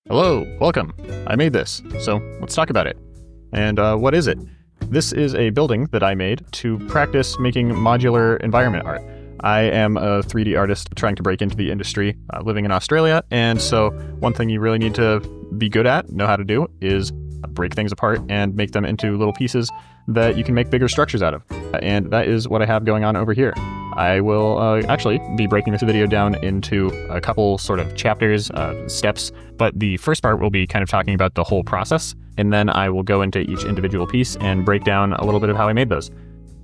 Hello, welcome. I made this, so let's talk about it. And what is it? This is a building that I made to practice making modular environment art. I am a 3D artist trying to break into the industry, living in Australia, and so one thing you really need to be good at, know how to do, is break things apart and make them into little pieces that you can make bigger structures out of. And that is what I have going on over here. I will actually be breaking this video down into a couple sort of chapters, steps, but the first part will be kind of talking about the whole process, and then I will go into each individual piece and break down a little bit of how I made those.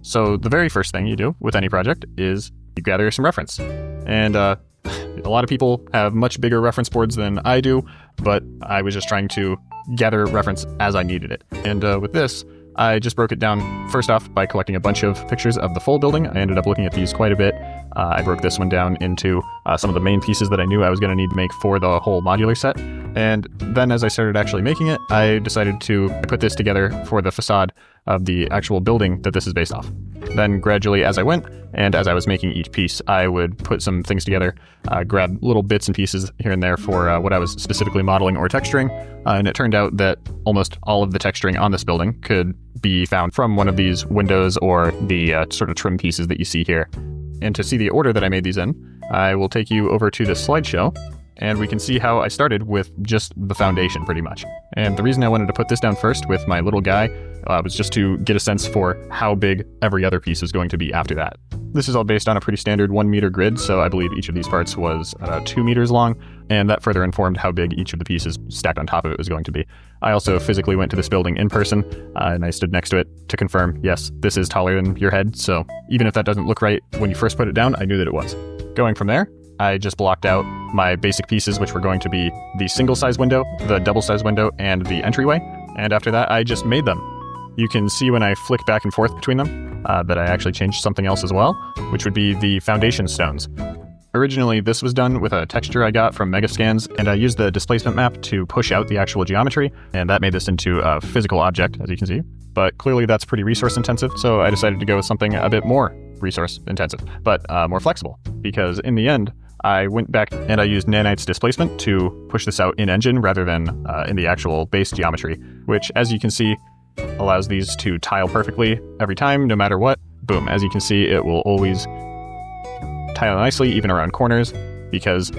So the very first thing you do with any project is you gather some reference. And a lot of people have much bigger reference boards than I do, but I was just trying to gather reference as I needed it. And with this, I just broke it down first off by collecting a bunch of pictures of the full building. I ended up looking at these quite a bit. I broke this one down into some of the main pieces that I knew I was going to need to make for the whole modular set. And then as I started actually making it, I decided to put this together for the facade of the actual building that this is based off. Then gradually as I went, and as I was making each piece, I would put some things together, grab little bits and pieces here and there for what I was specifically modeling or texturing, and it turned out that almost all of the texturing on this building could be found from one of these windows or the sort of trim pieces that you see here. And to see the order that I made these in, I will take you over to this slideshow, and we can see how I started with just the foundation pretty much. And the reason I wanted to put this down first with my little guy was just to get a sense for how big every other piece was going to be after that. This is all based on a pretty standard 1 meter grid, so I believe each of these parts was 2 meters long, and that further informed how big each of the pieces stacked on top of it was going to be. I also physically went to this building in person, and I stood next to it to confirm, yes, this is taller than your head, so even if that doesn't look right when you first put it down, I knew that it was. Going from there, I just blocked out my basic pieces, which were going to be the single size window, the double size window, and the entryway, and after that I just made them. You can see when I flick back and forth between them that I actually changed something else as well, which would be the foundation stones. Originally, this was done with a texture I got from Megascans, and I used the displacement map to push out the actual geometry, and that made this into a physical object, as you can see. But clearly that's pretty resource intensive, so I decided to go with something a bit more resource intensive, but more flexible, because in the end, I went back and I used Nanite's displacement to push this out in engine rather than in the actual base geometry, which, as you can see, allows these to tile perfectly every time, no matter what. Boom, as you can see, it will always tile nicely, even around corners, because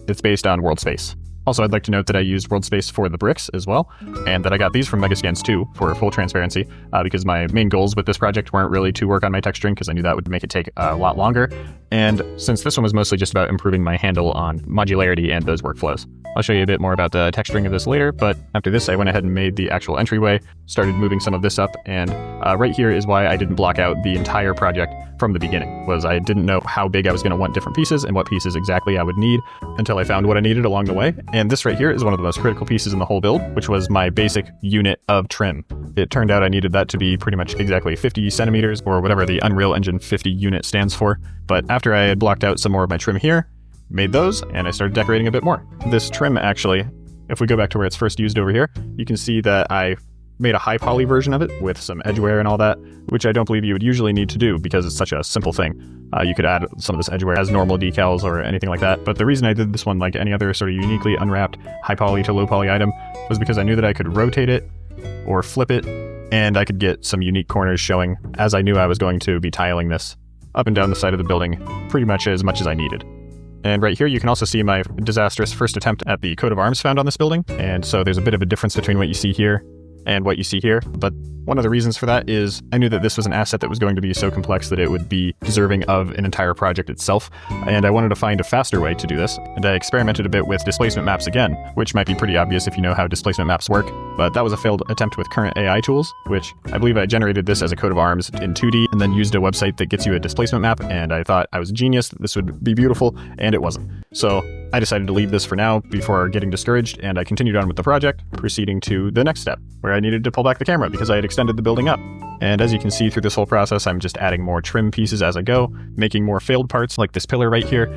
it's based on world space. Also, I'd like to note that I used world space for the bricks as well, and that I got these from Megascans too, for full transparency, because my main goals with this project weren't really to work on my texturing, because I knew that would make it take a lot longer, and since this one was mostly just about improving my handle on modularity and those workflows. I'll show you a bit more about the texturing of this later, but after this I went ahead and made the actual entryway, started moving some of this up, and right here is why I didn't block out the entire project from the beginning, was I didn't know how big I was going to want different pieces and what pieces exactly I would need until I found what I needed along the way. And this right here is one of the most critical pieces in the whole build, which was my basic unit of trim. It turned out I needed that to be pretty much exactly 50 centimeters, or whatever the Unreal Engine 50 unit stands for. But after I had blocked out some more of my trim here, made those, and I started decorating a bit more. This trim actually, if we go back to where it's first used over here, you can see that I made a high poly version of it with some edgeware and all that, which I don't believe you would usually need to do because it's such a simple thing. You could add some of this edgeware as normal decals or anything like that, but the reason I did this one like any other sort of uniquely unwrapped high poly to low poly item was because I knew that I could rotate it or flip it, and I could get some unique corners showing, as I knew I was going to be tiling this up and down the side of the building pretty much as I needed. And right here you can also see my disastrous first attempt at the coat of arms found on this building, and so there's a bit of a difference between what you see here and what you see here, but one of the reasons for that is I knew that this was an asset that was going to be so complex that it would be deserving of an entire project itself, and I wanted to find a faster way to do this, and I experimented a bit with displacement maps again, which might be pretty obvious if you know how displacement maps work, but that was a failed attempt with current AI tools, which I believe I generated this as a coat of arms in 2D and then used a website that gets you a displacement map, and I thought I was a genius, this would be beautiful, and it wasn't. So I decided to leave this for now before getting discouraged, and I continued on with the project, proceeding to the next step, where I needed to pull back the camera because I had extended the building up. And as you can see through this whole process, I'm just adding more trim pieces as I go, making more failed parts like this pillar right here,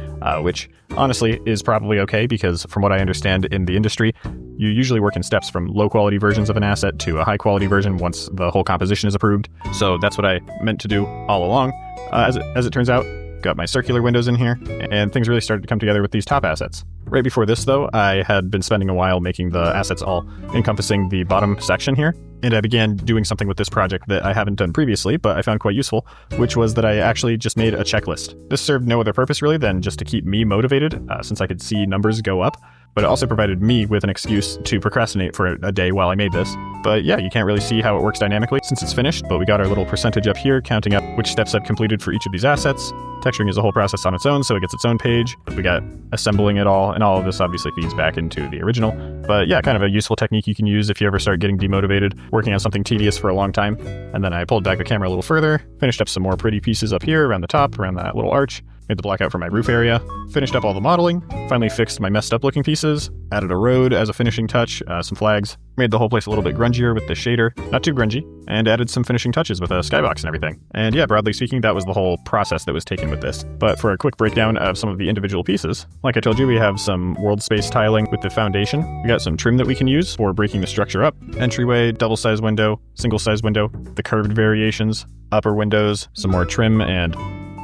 which honestly is probably okay because from what I understand in the industry, you usually work in steps from low quality versions of an asset to a high quality version once the whole composition is approved. So that's what I meant to do all along. As it turns out, got my circular windows in here, and things really started to come together with these top assets. Right before this, though, I had been spending a while making the assets all encompassing the bottom section here, and I began doing something with this project that I haven't done previously, but I found quite useful, which was that I actually just made a checklist. This served no other purpose really than just to keep me motivated, since I could see numbers go up, but it also provided me with an excuse to procrastinate for a day while I made this. But yeah, you can't really see how it works dynamically since it's finished, but we got our little percentage up here counting up which steps I've completed for each of these assets. Texturing is a whole process on its own, so it gets its own page. We got assembling it all, and all of this obviously feeds back into the original. But yeah, kind of a useful technique you can use if you ever start getting demotivated, working on something tedious for a long time. And then I pulled back the camera a little further, finished up some more pretty pieces up here around the top, around that little arch. Made the blackout for my roof area, finished up all the modeling, finally fixed my messed up looking pieces, added a road as a finishing touch, some flags, made the whole place a little bit grungier with the shader, not too grungy, and added some finishing touches with a skybox and everything. And yeah, broadly speaking, that was the whole process that was taken with this. But for a quick breakdown of some of the individual pieces, like I told you, we have some world space tiling with the foundation. We got some trim that we can use for breaking the structure up, entryway, double-size window, single-size window, the curved variations, upper windows, some more trim, and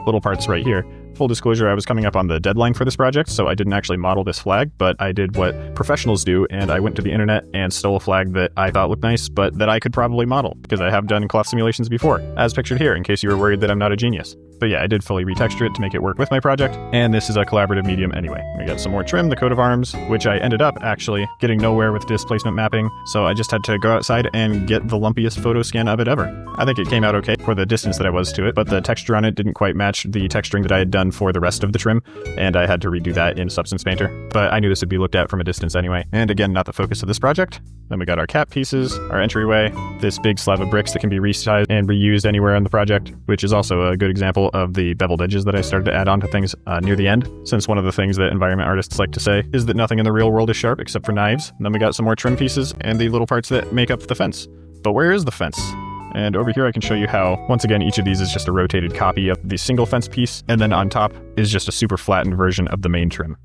little parts right here. Full disclosure, I was coming up on the deadline for this project, so I didn't actually model this flag, but I did what professionals do, and I went to the internet and stole a flag that I thought looked nice, but that I could probably model, because I have done cloth simulations before, as pictured here, in case you were worried that I'm not a genius. But yeah, I did fully retexture it to make it work with my project, and this is a collaborative medium anyway. We got some more trim, the coat of arms, which I ended up actually getting nowhere with displacement mapping, so I just had to go outside and get the lumpiest photo scan of it ever. I think it came out okay for the distance that I was to it, but the texture on it didn't quite match the texturing that I had done for the rest of the trim, and I had to redo that in Substance Painter. But I knew this would be looked at from a distance anyway, and again, not the focus of this project. Then we got our cap pieces, our entryway, this big slab of bricks that can be resized and reused anywhere on the project, which is also a good example of the beveled edges that I started to add onto things near the end, since one of the things that environment artists like to say is that nothing in the real world is sharp except for knives. And then we got some more trim pieces and the little parts that make up the fence. But where is the fence? And over here I can show you how, once again, each of these is just a rotated copy of the single fence piece, and then on top is just a super flattened version of the main trim.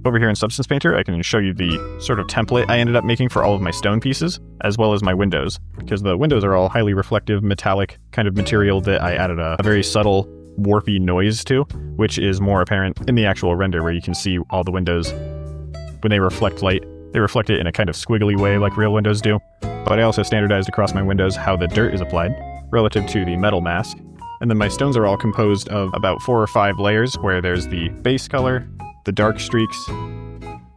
Over here in Substance Painter, I can show you the sort of template I ended up making for all of my stone pieces, as well as my windows, because the windows are all highly reflective, metallic kind of material that I added a very subtle, warpy noise to, which is more apparent in the actual render where you can see all the windows. When they reflect light, they reflect it in a kind of squiggly way like real windows do. But I also standardized across my windows how the dirt is applied, relative to the metal mask. And then my stones are all composed of about 4 or 5 layers, where there's the base color, the dark streaks,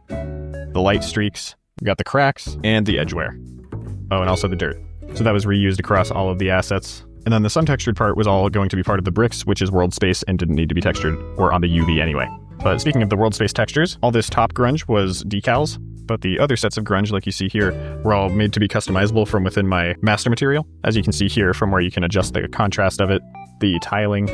the light streaks, we got the cracks, and the edge wear. Oh, and also the dirt. So that was reused across all of the assets. And then the sun-textured part was all going to be part of the bricks, which is world space and didn't need to be textured, or on the UV anyway. But speaking of the world space textures, all this top grunge was decals, but the other sets of grunge, like you see here, were all made to be customizable from within my master material, as you can see here from where you can adjust the contrast of it, the tiling,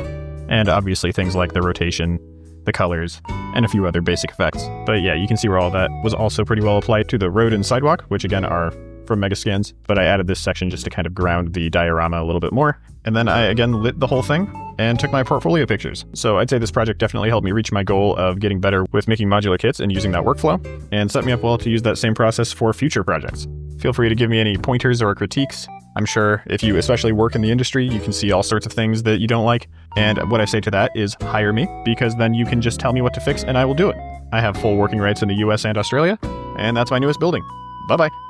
and obviously things like the rotation, the colors, and a few other basic effects. But yeah, you can see where all that was also pretty well applied to the road and sidewalk, which again are from Megascans, but I added this section just to kind of ground the diorama a little bit more. And then I again lit the whole thing and took my portfolio pictures. So I'd say this project definitely helped me reach my goal of getting better with making modular kits and using that workflow, and set me up well to use that same process for future projects. Feel free to give me any pointers or critiques. I'm sure if you especially work in the industry, you can see all sorts of things that you don't like. And what I say to that is hire me, because then you can just tell me what to fix and I will do it. I have full working rights in the US and Australia, and that's my newest building. Bye-bye.